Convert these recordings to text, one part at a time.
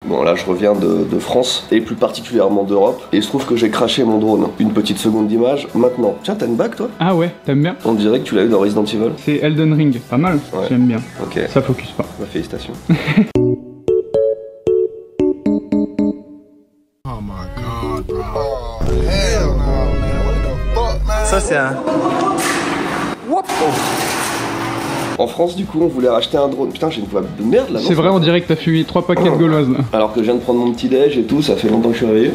Bon là je reviens de France et plus particulièrement d'Europe et il se trouve que j'ai craché mon drone. Une petite seconde d'image maintenant. Tiens, t'as une bague toi? Ah ouais, t'aimes bien? On dirait que tu l'as eu dans Resident Evil. C'est Elden Ring, pas mal, Ouais. j'aime bien. Ok. Ça focus pas. Bah, félicitations. Oh my god, bro. Oh, hell no, man. What the fuck, man? Ça c'est un... En France, du coup, on voulait racheter un drone. Putain, j'ai une voix de merde là. C'est vrai, on dirait que t'as fumé 3 paquets de gauloises là. Alors que je viens de prendre mon petit déj et tout, ça fait longtemps que je suis réveillé.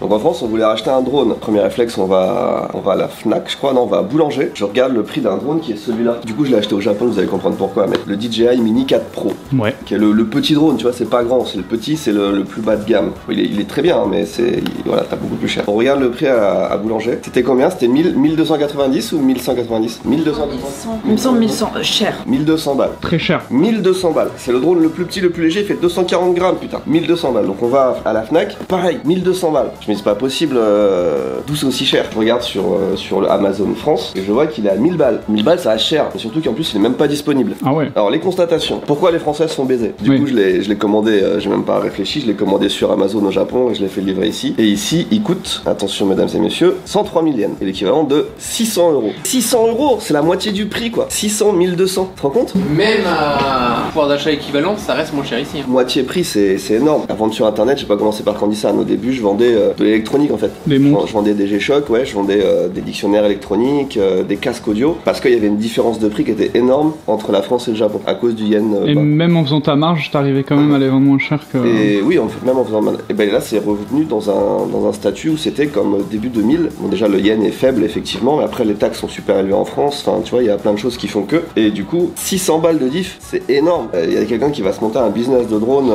Donc en France, on voulait racheter un drone. Premier réflexe, on va à la Fnac, je crois, non, on va à Boulanger. Je regarde le prix d'un drone qui est celui-là. Du coup, je l'ai acheté au Japon, vous allez comprendre pourquoi. Mais le DJI Mini 4 Pro, Ouais. qui est le petit drone, tu vois, c'est pas grand, c'est le petit, c'est le plus bas de gamme. Il est très bien, hein, mais voilà, t'as beaucoup plus cher. On regarde le prix à Boulanger. C'était combien? C'était 1290 ou 1190? 1290. Il me semble 1100, cher. 1200 balles. Très cher. 1200 balles. C'est le drone le plus petit, le plus léger, il fait 240 grammes, putain. 1200 balles. Donc on va à la Fnac, pareil, 1200 balles. Je me dis, c'est pas possible, d'où c'est aussi cher? Je regarde sur le Amazon France et je vois qu'il est à 1000 balles. 1000 balles, ça reste cher. Et surtout qu'en plus, il est même pas disponible. Ah ouais. Alors les constatations. Pourquoi les Français se font baiser? Du coup, je l'ai commandé, j'ai même pas réfléchi, je l'ai commandé sur Amazon au Japon et je l'ai fait livrer ici. Et ici, il coûte, attention mesdames et messieurs, 103 000 yens. Et l'équivalent de 600 euros. 600 euros, c'est la moitié du prix quoi. 600, 1200. Tu te rends compte? Même à pouvoir d'achat équivalent, ça reste moins cher ici. Hein. Moitié prix, c'est énorme. À vendre sur internet, j'ai pas commencé par Candysan. Au début, je vendais de l'électronique en fait. Des montres. Je vendais des G-Shock, ouais, je vendais des dictionnaires électroniques, des casques audio. Parce qu'il y avait une différence de prix qui était énorme entre la France et le Japon à cause du yen. Et même en faisant ta marge, t'arrivais quand même à les vendre moins cher que... Et oui, même en faisant mal. Et ben là, c'est revenu dans un statut où c'était comme début 2000. Bon, déjà, le yen est faible, effectivement, mais après, les taxes sont super élevées en France. Enfin, tu vois, il y a plein de choses qui font que. Et du coup, 600 balles de diff, c'est énorme. Il y a quelqu'un qui va se monter un business de drone.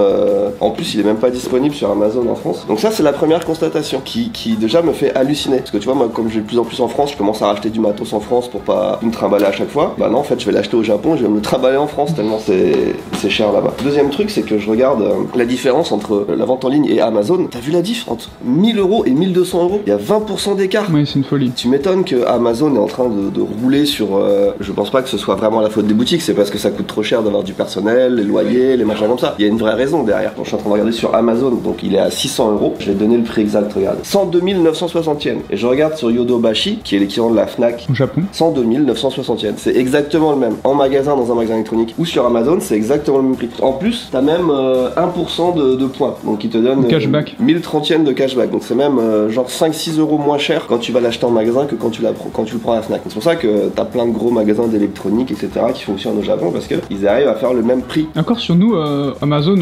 En plus, il est même pas disponible sur Amazon en France. Donc, ça, c'est la première constatation qui déjà me fait halluciner. Parce que tu vois, moi, comme j'ai de plus en plus en France, je commence à racheter du matos en France pour pas me trimballer à chaque fois. Bah non, en fait, je vais l'acheter au Japon et je vais me le trimballer en France tellement c'est cher là-bas. Deuxième truc, c'est que je regarde la différence entre la vente en ligne et Amazon. T'as vu la diff entre 1000 euros et 1200 euros? Il y a 20% d'écart. Ouais, c'est une folie. Tu m'étonnes que Amazon est en train de rouler sur... je pense pas que ce soit vraiment la faute des boutiques, c'est parce que ça coûte trop cher d'avoir du personnel, les loyers, les machins comme ça. Il y a une vraie raison derrière. Donc, je suis en train de regarder sur Amazon, donc il est à 600 euros. Je vais te donner le prix exact, regarde. 102 960 yens. Et je regarde sur Yodobashi, qui est l'équivalent de la Fnac. Au Japon. 102 960 yens. C'est exactement le même. En magasin, dans un magasin électronique ou sur Amazon, c'est exactement le même prix. En plus, t'as même 1% de points. Donc il te donne Cashback. 1030 yens de cashback. Donc c'est même genre 5-6 euros moins cher quand tu vas l'acheter en magasin que quand tu le prends à la Fnac. C'est pour ça que t'as plein de gros magasins d'électronique, etc. qui fonctionnent au Japon parce qu'ils arrivent à faire le même prix. Encore sur nous, Amazon,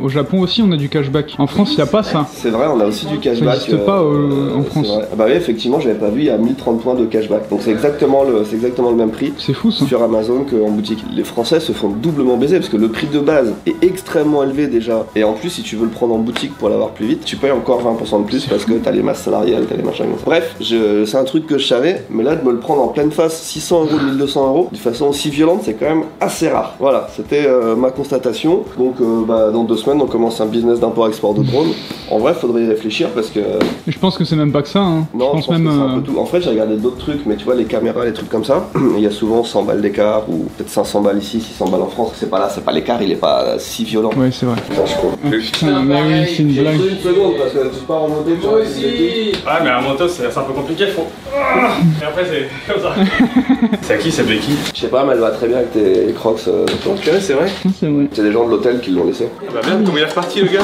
au Japon aussi, on a du cashback. En France, il a pas ça. C'est vrai, on a aussi du Ça cashback. n'existe pas en France. C'est vrai. Ah bah oui, effectivement, j'avais pas vu, il y a 1030 points de cashback. Donc c'est exactement le même prix C'est fou ça. sur Amazon qu'en boutique. Les Français se font doublement baiser parce que le prix de base est extrêmement élevé déjà. Et en plus, si tu veux le prendre en boutique pour l'avoir plus vite, tu payes encore 20% de plus parce que t'as les masses salariales, t'as les machins comme ça. Bref, c'est un truc que je savais, mais là de me le prendre en pleine face, 600 euros, 1200 euros, de façon aussi violente, c'est quand même assez rare. Voilà, c'était ma constatation. Donc dans 2 semaines, on commence un business d'import-export de drones. En vrai, faudrait y réfléchir parce que... Et je pense que c'est même pas que ça. Hein. Non, je pense même. que c'est un peu tout. En fait, j'ai regardé d'autres trucs, mais tu vois, les caméras, les trucs comme ça, il y a souvent 100 balles d'écart ou peut-être 500 balles ici, 600 balles en France. C'est pas l'écart, il est pas si violent. Ouais, c'est vrai. Putain, je comprends plus. Putain, mais oui, c'est une blague. Une seconde parce que tu pars en moto. Moi aussi. Ah mais un moto c'est un peu compliqué, faut... Et après c'est comme ça. C'est à qui c'est Becky? Je sais pas, mais elle va très bien avec tes crocs. Ok, c'est vrai. C'est vrai. C'est des gens de l'hôtel qui l'ont laissé. Bah merde, comment il est reparti le gars?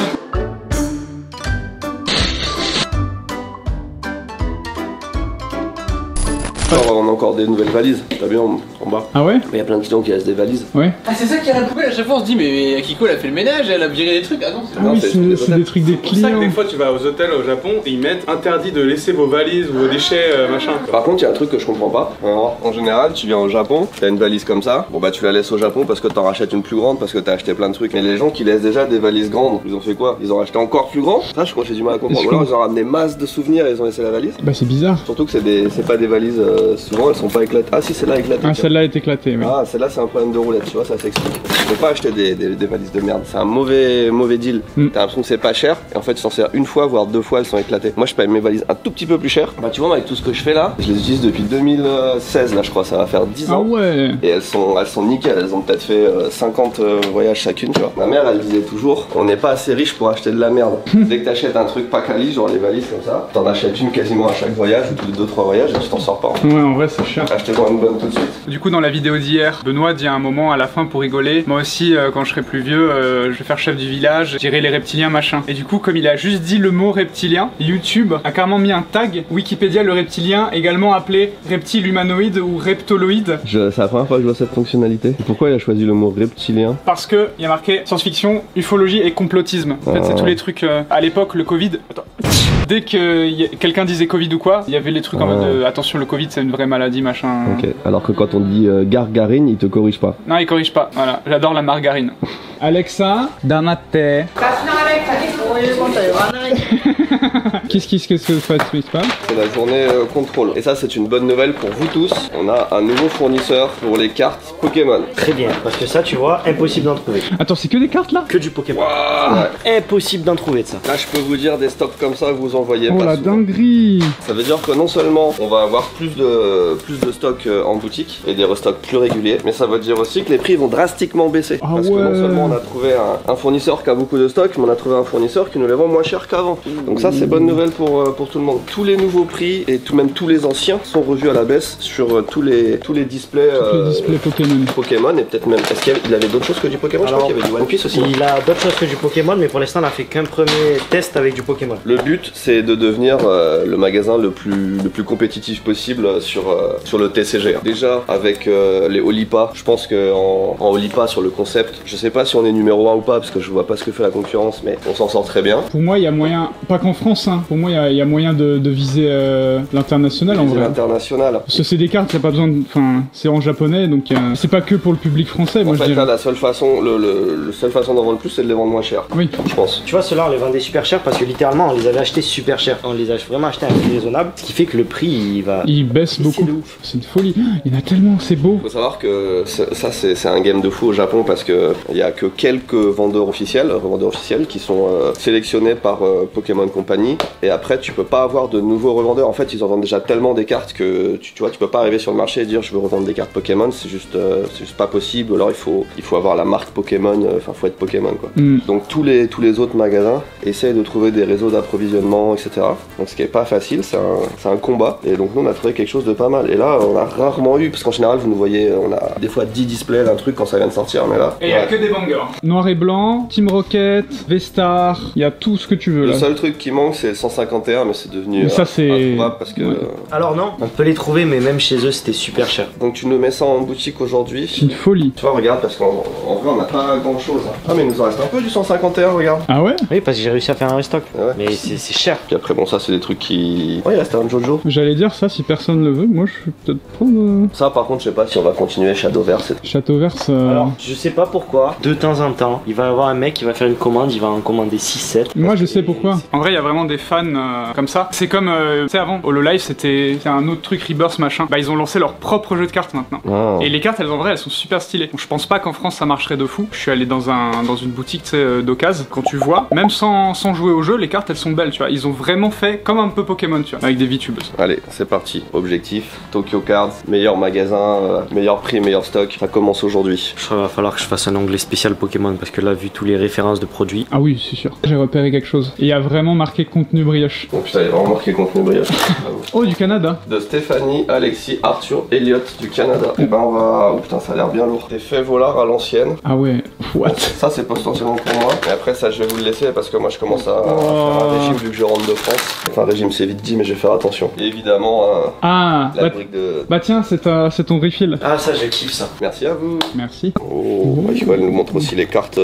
Alors, on a encore des nouvelles valises. T'as bien en bas. Ah ouais? Mais il y a plein de clients qui laissent des valises. Ouais. Ah, c'est ça qui a la poubelle. À chaque fois, on se dit, mais Akiko, elle a fait le ménage, elle a viré des trucs. Ah non, c'est Ah oui, c'est des trucs des C'est pour ça que clients. des fois tu vas aux hôtels au Japon et ils mettent interdit de laisser vos valises ou vos déchets machin. Par contre, il y a un truc que je comprends pas. Alors, en général, tu viens au Japon, t'as une valise comme ça. Bon bah tu la laisses au Japon parce que t'en rachètes une plus grande parce que t'as acheté plein de trucs. Mais les gens qui laissent déjà des valises grandes, ils ont fait quoi? Ils ont acheté encore plus grand? Ça, je j'ai du mal à comprendre. Ou alors ils ont ramené masse de souvenirs et ils ont laissé la valise. Bah c'est bizarre. Surtout que c'est pas des valises souvent elles sont pas éclatées. Ah si, celle-là éclatée. Ah, celle-là est éclatée, oui. Ah, celle-là c'est un problème de roulette, tu vois, ça s'explique. Faut pas acheter des valises de merde, c'est un mauvais deal. T'as l'impression que c'est pas cher, et en fait tu t'en sers une fois, voire deux fois, elles sont éclatées. Moi je paye mes valises un tout petit peu plus cher. Bah tu vois, avec tout ce que je fais là, je les utilise depuis 2016, là je crois, ça va faire 10 ans. Ah ouais. Et elles sont nickel, elles ont peut-être fait 50 voyages chacune, tu vois. Ma mère elle disait toujours, on n'est pas assez riche pour acheter de la merde. Dès que t'achètes un truc pas quali, genre les valises comme ça, t'en achètes une quasiment à chaque voyage, ou tous les 2-3 voyages, et tu t'en sors pas. Ouais, en vrai c'est cher. Achetez-moi une bonne tout de suite. Du coup, dans la vidéo d'hier, Benoît dit à un moment à la fin pour rigoler, moi aussi, quand je serai plus vieux, je vais faire chef du village, je dirai les reptiliens machin. Et du coup, comme il a juste dit le mot reptilien, YouTube a carrément mis un tag Wikipédia le reptilien, également appelé reptile humanoïde ou reptoloïde. C'est la première fois que je vois cette fonctionnalité. Et pourquoi il a choisi le mot reptilien? Parce que il y a marqué science-fiction, ufologie et complotisme. En fait, c'est tous les trucs. À l'époque, le Covid. Attends. Dès que quelqu'un disait Covid ou quoi, il y avait les trucs en mode attention, le Covid c'est une vraie maladie machin. Ok, alors que quand on dit gargarine, il te corrige pas. Non, il corrige pas. Voilà, j'adore la margarine. Alexa, damate. Qu'est-ce qui se passe? C'est la journée contrôle. Et ça, c'est une bonne nouvelle pour vous tous. On a un nouveau fournisseur pour les cartes Pokémon. Très bien, parce que ça, tu vois, impossible d'en trouver. Attends, c'est que des cartes là? Que du Pokémon. Ouais. Impossible d'en trouver de ça. Là, je peux vous dire des stocks comme ça que vous en voyez Oh pas la souvent. dinguerie. Ça veut dire que non seulement on va avoir plus de stocks en boutique et des restocks plus réguliers, mais ça veut dire aussi que les prix vont drastiquement baisser. Ah parce que non seulement on a trouvé un fournisseur qui a beaucoup de stocks, mais on a trouvé un fournisseur qui nous les vend moins cher qu'avant. Donc ça, c'est bonne nouvelle pour tout le monde. Tous les nouveaux prix et même tous les anciens sont revus à la baisse sur tous les displays, Pokémon et peut-être même. Est-ce qu'il avait d'autres choses que du Pokémon? Alors, je crois qu'il y avait du One Piece aussi. Il a d'autres choses que du Pokémon, mais pour l'instant, on a fait qu'un premier test avec du Pokémon. Le but, c'est de devenir le magasin le plus compétitif possible sur le TCG. Déjà, avec les Olipa, je pense qu'en Olipa, sur le concept, je sais pas si on est numéro 1 ou pas, parce que je vois pas ce que fait la concurrence, mais on s'en sort très bien. Pour moi, il y a moyen, pas qu'en France, hein, pour moi, il y a moyen de viser l'international en vrai. L'international. Parce que c'est des cartes, il n'y a pas besoin de. Enfin, c'est en japonais, donc c'est pas que pour le public français, moi En je fait, dirais. là, la seule façon d'en vendre le plus, c'est de les vendre moins cher. Oui. Je pense. Tu vois, ceux-là, on les vendait super cher parce que littéralement, on les avait achetés super cher. On les a vraiment achetés à un prix raisonnable, ce qui fait que le prix, il baisse beaucoup. de ouf. C'est une folie. Il y en a tellement, c'est beau. Faut savoir que ça, c'est un game de fou au Japon parce que il y a que quelques revendeurs officiels qui sont sélectionnés par Pokémon Company, et après tu peux pas avoir de nouveaux revendeurs. En fait, ils en vendent déjà tellement des cartes que tu vois, tu peux pas arriver sur le marché et dire je veux revendre des cartes Pokémon, c'est juste pas possible. Alors il faut avoir la marque Pokémon, enfin faut être Pokémon quoi. Donc tous les autres magasins essayent de trouver des réseaux d'approvisionnement, etc. Donc ce qui est pas facile, c'est un combat. Et donc nous on a trouvé quelque chose de pas mal. Et là on a rarement eu, parce qu'en général vous nous voyez, on a des fois 10 displays d'un truc quand ça vient de sortir, mais là. Et il y a que des bangers. Noir et blanc, Team Rocket, V-Star, il y a tout ce que tu veux Le là. seul truc qui manque c'est le 151, mais c'est devenu Mais ça, c'est- introuvable parce que. Ouais. Alors non, on peut les trouver, mais même chez eux, c'était super cher. Donc tu nous mets ça en boutique aujourd'hui. C'est une folie. Tu vois, regarde, parce qu'en vrai on n'a pas grand chose. Ah mais il nous en reste un peu du 151, regarde. Ah ouais? Oui, parce que j'ai réussi à faire un restock. Ouais. Mais c'est cher. Puis après bon, ça c'est des trucs qui. Oh, il reste un Jojo. J'allais dire ça, si personne le veut, moi je vais peut-être prendre Ça par contre je sais pas si on va continuer Shadowverse. Châteauverse. Alors, je sais pas pourquoi, de temps en temps, il va y avoir un mec qui va faire une commande, il va en commander 6-7. Moi je sais pourquoi. En vrai, il y a vraiment des fans comme ça. C'est comme, tu sais, avant, Hololive c'était un autre truc, Rebirth machin. Bah, ils ont lancé leur propre jeu de cartes maintenant. Ah. Et les cartes, elles en vrai, elles sont super stylées. Donc, je pense pas qu'en France ça marcherait de fou. Je suis allé dans une boutique, tu sais, d'occasion. Quand tu vois, même sans jouer au jeu, les cartes elles sont belles, tu vois. Ils ont vraiment fait comme un peu Pokémon, tu vois, avec des VTubers. Allez, c'est parti. Objectif, Tokyo Cards, meilleur magasin, meilleur prix, meilleur stock. Ça commence aujourd'hui. Il va falloir que je fasse un onglet spécial Pokémon parce que là, vu tous les références de produits. Ah oui, c'est sûr. J'ai repéré quelque chose. Et il y a vraiment marqué contenu brioche. Donc putain, il y a vraiment marqué contenu brioche. Oh, du Canada. De Stéphanie, Alexis, Arthur, Elliot du Canada. Et ben on va. Oh putain, ça a l'air bien lourd. Des faits volars à l'ancienne. Ah ouais. What? Ça c'est potentiellement pour moi. Et après ça je vais vous le laisser parce que moi je commence à faire un régime vu que je rentre de France. Enfin régime c'est vite dit mais je vais faire attention. Et évidemment Ah, la bah, brique de. bah tiens, c'est ton refill. Ah, ça, je kiffe ça. Merci à vous. Merci. Oh, elle nous montre aussi les cartes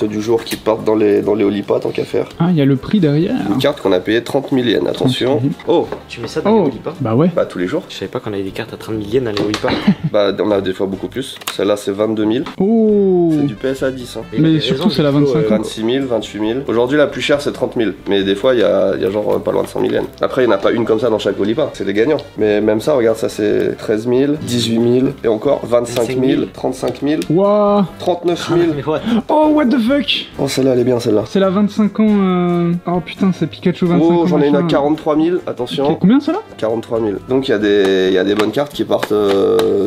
du jour qui partent dans les Olipa tant qu'à faire. Ah, il y a le prix derrière. Une carte qu'on a payé 30 000 yens, attention. Oh, Tu mets ça dans les Wolipa? Bah ouais. bah tous les jours. Je savais pas qu'on avait des cartes à 30 000 yens dans les Wolipa. Bah on a des fois beaucoup plus. Celle-là c'est 22 000. Oh. C'est du PSA 10. Hein. Mais surtout c'est la 25 ans. 26 000, 28 000. Aujourd'hui la plus chère c'est 30 000. Mais des fois il y a genre pas loin de 100 000 yens. Après il n'y en a pas une comme ça dans chaque Wolipa. C'est des gagnants. Mais même ça, regarde, ça c'est 13 000, 18 000 et encore 25 000, 35 000, Waouh. 39 000. Mais what? Oh what the fuck. Oh celle-là elle est bien celle-là. C'est la 25 ans. Oh putain, c'est Pikachu 25 ans. Oh j'en ai une à machin. 43 000, attention. Ok, combien celle-là? 43 000. Donc il y a des bonnes cartes qui partent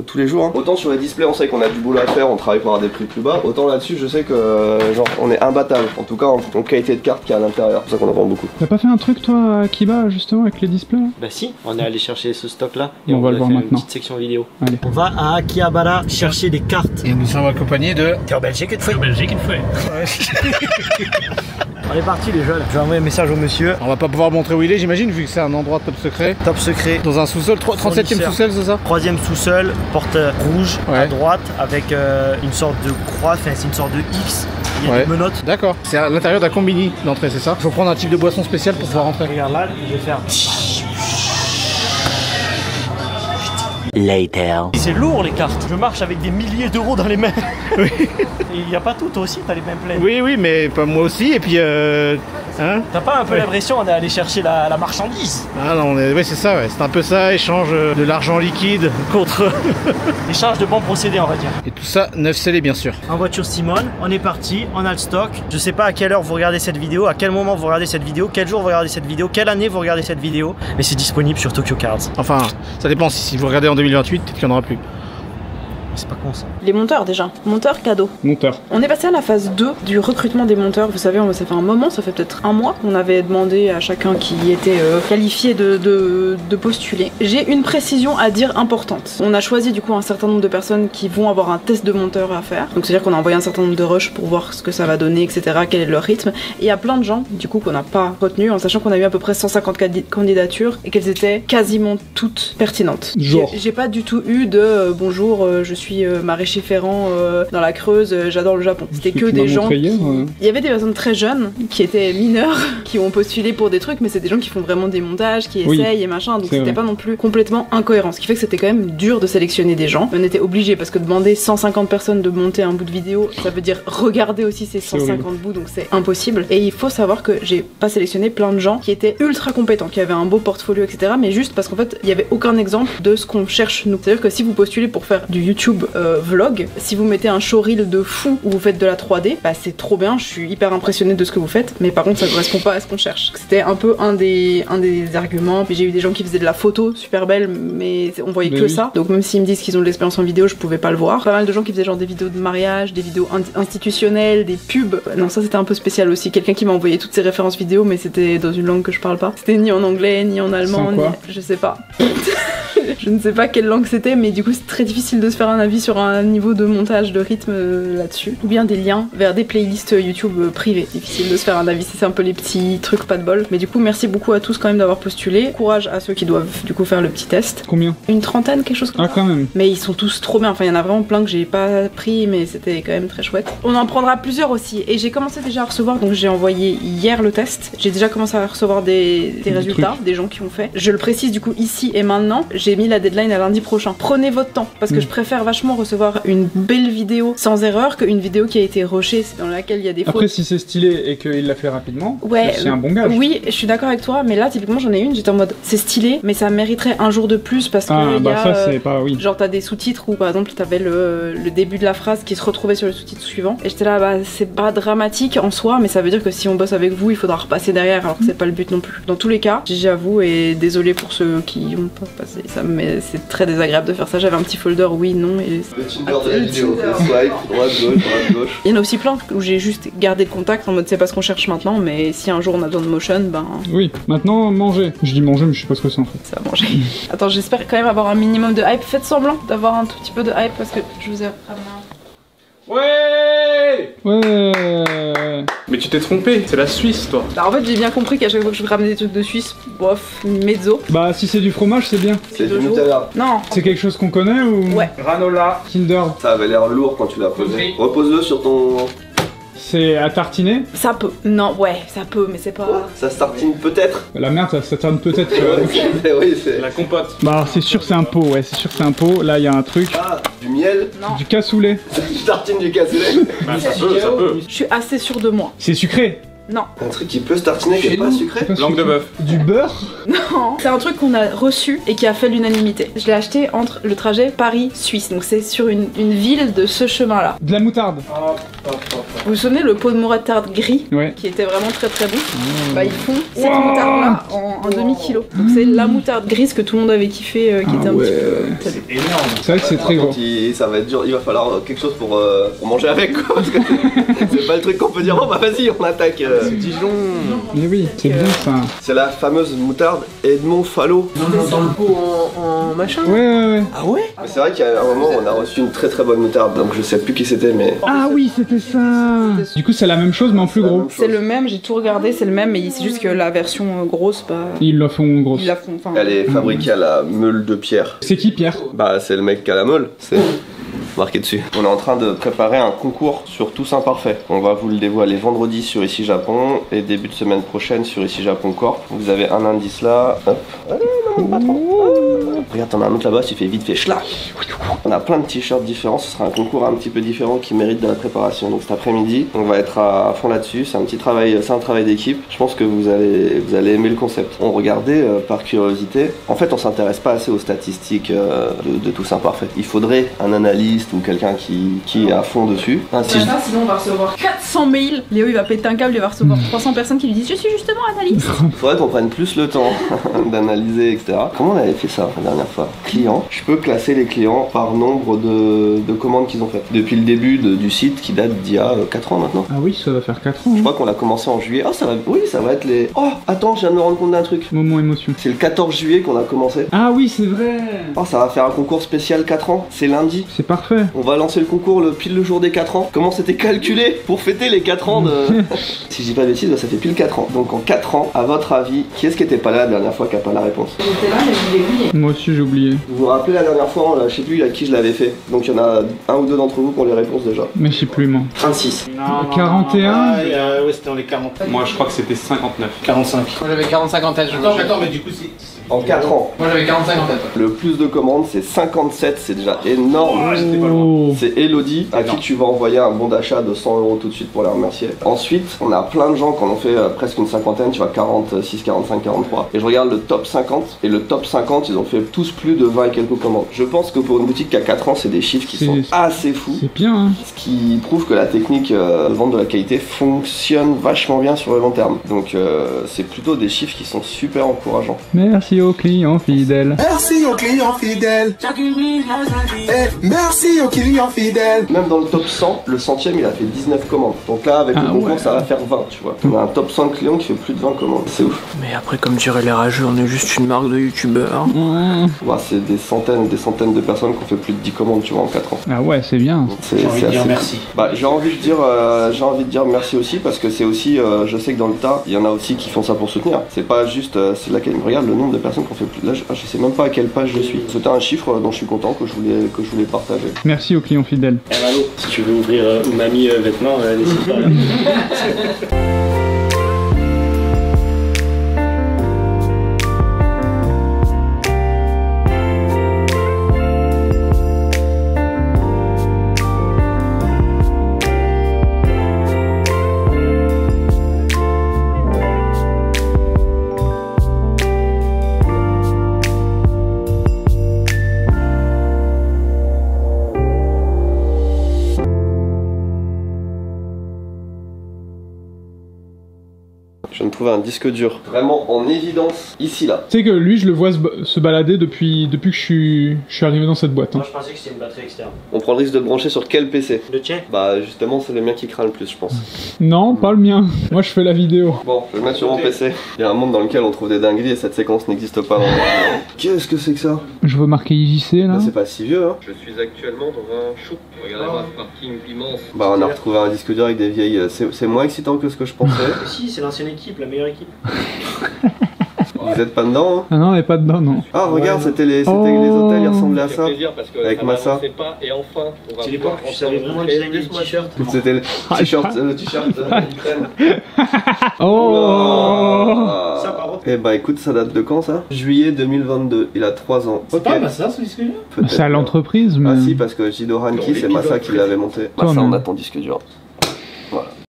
tous les jours. Hein. Autant sur les displays on sait qu'on a du boulot à faire, on travaille pour avoir des prix plus bas. Autant là-dessus je sais que genre on est imbattable. En tout cas en qualité de carte qu'il y a à l'intérieur. C'est pour ça qu'on en vend beaucoup. T'as pas fait un truc toi à Kiba justement avec les displays là? Bah si, on est allé chercher ce stock là et On va le a voir fait maintenant. une petite section vidéo. Allez. On va à Akihabara chercher des cartes. Et nous sommes accompagnés de... T'es en Belgique une fois? Belgique une fois. On est parti les jeunes. Je vais envoyer un message au monsieur. On va pas pouvoir montrer où il est, j'imagine, vu que c'est un endroit top secret. Top secret. Dans un sous-sol, 37e sous-sol, c'est ça? Troisième sous-sol, porte rouge à droite avec une sorte de croix, enfin c'est une sorte de X. Il y a des menottes. D'accord. C'est à l'intérieur d'un combini d'entrée, c'est ça? Faut prendre un type de boisson spéciale pour pouvoir rentrer. Regarde là, je vais faire. Later. C'est lourd les cartes. Je marche avec des milliers d'euros dans les mains. Oui. Il n'y a pas tout, toi aussi, t'as les mains pleines. Oui, oui, mais pas moi aussi. Et puis, hein? T'as pas un peu l'impression on est allé chercher la marchandise? Ah non, ouais, c'est ça, ouais. C'est un peu ça, échange de l'argent liquide contre. Échange de bons procédés, on va dire. Et tout ça, 9 scellés, bien sûr. En voiture Simone, on est parti, on a le stock. Je sais pas à quelle heure vous regardez cette vidéo, à quel moment vous regardez cette vidéo, quel jour vous regardez cette vidéo, quelle année vous regardez cette vidéo, mais c'est disponible sur Tokyo Cards. Enfin, ça dépend. Si vous regardez en 2028, peut-être qu'il n'y en aura plus. C'est pas con ça. Les monteurs déjà. Monteurs cadeaux. Monteur. On est passé à la phase 2 du recrutement des monteurs. Vous savez, ça fait un moment, ça fait peut-être un mois qu'on avait demandé à chacun qui était qualifié de postuler. J'ai une précision à dire importante. On a choisi du coup un certain nombre de personnes qui vont avoir un test de monteur à faire. Donc c'est-à-dire qu'on a envoyé un certain nombre de rushs pour voir ce que ça va donner, etc. Quel est leur rythme. Et il y a plein de gens du coup qu'on n'a pas retenu, en sachant qu'on a eu à peu près 150 candidatures et qu'elles étaient quasiment toutes pertinentes. Genre. J'ai pas du tout eu de bonjour, je suis maraîcher ferrant dans la Creuse, j'adore le Japon. C'était que des gens. Il y avait des personnes très jeunes qui étaient mineurs, qui ont postulé pour des trucs, mais c'est des gens qui font vraiment des montages, qui essayent et machin, donc c'était pas non plus complètement incohérent. Ce qui fait que c'était quand même dur de sélectionner des gens. On était obligé parce que demander 150 personnes de monter un bout de vidéo, ça veut dire regarder aussi ces 150 bouts, donc c'est impossible. Et il faut savoir que j'ai pas sélectionné plein de gens qui étaient ultra compétents, qui avaient un beau portfolio, etc. Mais juste parce qu'en fait, il y avait aucun exemple de ce qu'on cherche nous. C'est-à-dire que si vous postulez pour faire du YouTube vlog, si vous mettez un showreel de fou où vous faites de la 3D, bah c'est trop bien, je suis hyper impressionnée de ce que vous faites, mais par contre ça correspond pas à ce qu'on cherche. C'était un peu un des arguments. Puis j'ai eu des gens qui faisaient de la photo super belle, mais on voyait que ça. Donc même s'ils me disent qu'ils ont de l'expérience en vidéo, je pouvais pas le voir. Pas mal de gens qui faisaient genre des vidéos de mariage, des vidéos institutionnelles, des pubs. Non, ça c'était un peu spécial aussi. Quelqu'un qui m'a envoyé toutes ces références vidéo, mais c'était dans une langue que je parle pas. C'était ni en anglais, ni en allemand, ni... je sais pas. Je ne sais pas quelle langue c'était, mais du coup c'est très difficile de se faire un avis sur un niveau de montage, de rythme là-dessus. Ou bien des liens vers des playlists YouTube privées. Difficile de se faire un avis, c'est un peu les petits trucs pas de bol. Mais du coup merci beaucoup à tous quand même d'avoir postulé. Courage à ceux qui doivent du coup faire le petit test. Combien? Une trentaine, quelque chose comme ça. Ah quand même. Mais ils sont tous trop bien, enfin il y en a vraiment plein que j'ai pas pris, mais c'était quand même très chouette. On en prendra plusieurs aussi, et j'ai commencé déjà à recevoir, donc j'ai envoyé hier le test. J'ai déjà commencé à recevoir des résultats, des gens qui ont fait. Je le précise du coup ici et maintenant, j'ai mis la deadline à lundi prochain. Prenez votre temps, parce que je préfère vachement recevoir une belle vidéo sans erreur qu'une vidéo qui a été rushée, dans laquelle il y a des fautes. Après si c'est stylé et qu'il l'a fait rapidement, ouais, c'est un bon gage. Oui, je suis d'accord avec toi, mais là typiquement j'en ai une, j'étais en mode c'est stylé, mais ça mériterait un jour de plus parce que ça c'est pas genre t'as des sous-titres où par exemple t'avais le début de la phrase qui se retrouvait sur le sous-titre suivant, et j'étais là, bah c'est pas dramatique en soi, mais ça veut dire que si on bosse avec vous il faudra repasser derrière, alors que c'est pas le but non plus. Dans tous les cas, GG à vous et désolé pour ceux qui ont pas passé ça, mais c'est très désagréable de faire ça. J'avais un petit folder oui, non, et le Tinder de la vidéo, swipe, droite, gauche. Il y en a aussi plein où j'ai juste gardé le contact en mode c'est pas ce qu'on cherche maintenant, mais si un jour on a besoin de motion, ben... Oui, maintenant manger. Je dis manger mais je sais pas ce que c'est en fait. Ça va manger. Attends, j'espère quand même avoir un minimum de hype. Faites semblant d'avoir un tout petit peu de hype parce que je vous ai ramené un... Ouais. Mais tu t'es trompé, c'est la Suisse toi. Bah en fait j'ai bien compris qu'à chaque fois que je ramenais des trucs de Suisse, bof, mezzo. Bah si c'est du fromage c'est bien. C'est du Nutella. Non. C'est quelque chose qu'on connaît ou... Ouais. Granola, Kinder. Ça avait l'air lourd quand tu l'as posé. Repose-le sur ton... C'est à tartiner? Ça peut. Non, ouais, ça peut, mais c'est pas... Ça se tartine peut-être. La merde, ça tartine peut-être. Oui, c'est... La compote. Bah alors, c'est sûr que c'est un pot, ouais, c'est sûr que c'est un pot. Là, il y a un truc. Ah, du miel. Non. Du cassoulet. Tu tartines du cassoulet. Bah ça peut. Je suis assez sûre de moi. C'est sucré. Non. Un truc qui peut se tartiner qui est pas sucré. Langue de bœuf. Du beurre. Non. C'est un truc qu'on a reçu et qui a fait l'unanimité. Je l'ai acheté entre le trajet Paris-Suisse. Donc c'est sur une ville de ce chemin-là. De la moutarde. Vous vous souvenez le pot de moutarde gris Ouais. qui était vraiment très très bon? Bah ils font cette moutarde-là en demi-kilo. Donc c'est la moutarde grise que tout le monde avait kiffé qui était un petit peu... C'est énorme. C'est vrai que c'est très gros. Ça va être dur, il va falloir quelque chose pour manger avec quoi, parce que c'est pas le truc qu'on peut dire, oh bah vas-y on attaque. Dijon. Mais oui, c'est bien ça. C'est la fameuse moutarde Edmond Fallow. Dans le pot en machin. Ouais. Ah ouais? Mais c'est vrai qu'il y a un moment on a reçu une très très bonne moutarde, donc je sais plus qui c'était mais... Ah oui, c'était ça. Du coup, c'est la même chose mais en plus gros. C'est le même, j'ai tout regardé, c'est le même, mais c'est juste que la version grosse, bah... Ils la font grosse. Ils la font, enfin... Elle est fabriquée à la meule de pierre. C'est qui Pierre? Bah c'est le mec qui a la meule, c'est marqué dessus. On est en train de préparer un concours sur Tous Imparfaits. On va vous le dévoiler vendredi sur Ici Japon et début de semaine prochaine sur Ici Japon Corp. Vous avez un indice là. Hop. Non, pas trop. Regarde, t'en as un autre là-bas, tu fais vite fait schlac. On a plein de t-shirts différents, ce sera un concours un petit peu différent qui mérite de la préparation. Donc cet après-midi, on va être à fond là-dessus. C'est un petit travail, c'est un travail d'équipe. Je pense que vous allez aimer le concept. On regardait par curiosité. En fait, on s'intéresse pas assez aux statistiques de Tous Imparfaits. Il faudrait un analyste ou quelqu'un qui est à fond dessus. Sinon on va recevoir 400 mails. Léo il va péter un câble, il va recevoir 300 personnes qui lui disent je suis justement analyste. Il faudrait qu'on prenne plus le temps d'analyser, etc. Comment on avait fait ça la dernière fois? Clients. Je peux classer les clients par nombre de commandes qu'ils ont faites. Depuis le début du site qui date d'il y a 4 ans maintenant. Ah oui, ça va faire 4 ans. Je crois qu'on l'a commencé en juillet. Ah ça va être les... Oh attends, je viens de me rendre compte d'un truc. Moment émotion. C'est le 14 juillet qu'on a commencé. Ah oui, c'est vrai. Oh ça va faire un concours spécial 4 ans. C'est lundi. C'est parfait. On va lancer le concours pile le jour des 4 ans. Comment c'était calculé pour fêter les 4 ans de... Si je dis pas de bêtises, ça fait pile 4 ans. Donc en 4 ans, à votre avis, qui est-ce qui était pas là la dernière fois qui a pas la réponse? J'étais là mais je l'ai oublié. Moi aussi j'ai oublié. Vous vous rappelez la dernière fois, je sais plus à qui je l'avais fait. Donc il y en a un ou deux d'entre vous qui ont les réponses déjà. Mais je sais plus moi. 36. 41. Ouais, c'était dans les 40. Moi je crois que c'était 59. 45. Moi j'avais 45 en tête. Attends, mais du coup, c'est. En 4 ans. Moi j'avais 45 en tête. Le plus de commandes, c'est 57, c'est déjà énorme. J'étais pas loin. C'est Elodie à qui tu vas envoyer un bon d'achat de 100 € tout de suite pour les remercier. Ensuite, on a plein de gens qui en ont fait presque une cinquantaine, tu vois, 46, 45, 43. Et je regarde le top 50, et le top 50, ils ont fait tous plus de 20 et quelques commandes. Je pense que pour une boutique qui a 4 ans, c'est des chiffres qui sont assez fous. C'est bien, hein. Ce qui prouve que la technique de vente de la qualité fonctionne vachement bien sur le long terme. Donc c'est plutôt des chiffres qui sont super encourageants. Merci aux clients fidèles. Merci aux clients fidèles. Merci aux clients fidèles. Même dans le top 100, le centième il a fait 19 commandes. Donc là avec le concours ça va faire 20 tu vois. On a un top 100 de clients qui fait plus de 20 commandes. C'est ouf. Mais après comme diraient les rageux, on est juste une marque de youtubeurs. Ouais, c'est des centaines de personnes qui ont fait plus de 10 commandes tu vois en 4 ans. Ah ouais, c'est bien. J'ai envie de dire merci. Bah j'ai envie de dire merci aussi parce que c'est aussi je sais que dans le tas il y en a aussi qui font ça pour soutenir. C'est pas juste c'est laquelle regarde le nombre de personnes qui ont fait plus. Là je sais même pas à quelle page je suis. C'était un chiffre dont je suis content que je voulais partager. Merci aux clients fidèles. Eh Malo, si tu veux ouvrir Umami vêtements, n'hésite pas. Je viens de trouver un disque dur vraiment en évidence ici là. Tu sais que lui je le vois se balader depuis que je suis arrivé dans cette boîte. Hein. Moi je pensais que c'était une batterie externe. On prend le risque de le brancher sur quel PC? Le tien? Bah justement c'est le mien qui craint le plus je pense. Non, pas le mien. Moi je fais la vidéo. Bon, je vais le mettre sur mon PC. Il y a un monde dans lequel on trouve des dingueries et cette séquence n'existe pas. Qu'est-ce que c'est que ça? Je veux marquer IJC là. Bah, c'est pas si vieux hein. Je suis actuellement dans un chou. Regardez-moi ce parking immense. Bah on a retrouvé un disque dur avec des vieilles... C'est moins excitant que ce que je pensais. Si, c'est l'ancienne équipe, la meilleure équipe. Vous êtes pas dedans hein? Ah non, on est pas dedans, non. Ah regarde, c'était les hôtels, ils ressemblaient à ça. Avec Massa. Et enfin, on va C'est l'époque, je savais vraiment le design du t-shirt. C'était le t-shirt d'Ukraine. Oh. Ça, par contre. Eh bah écoute, ça date de quand ça? Juillet 2022, il a 3 ans. C'est pas Massa son disque dur? C'est à l'entreprise, mais. Ah si, parce que Jido Ranki, c'est Massa qui l'avait monté. Toi, Massa, non. on a ton disque dur. Voilà.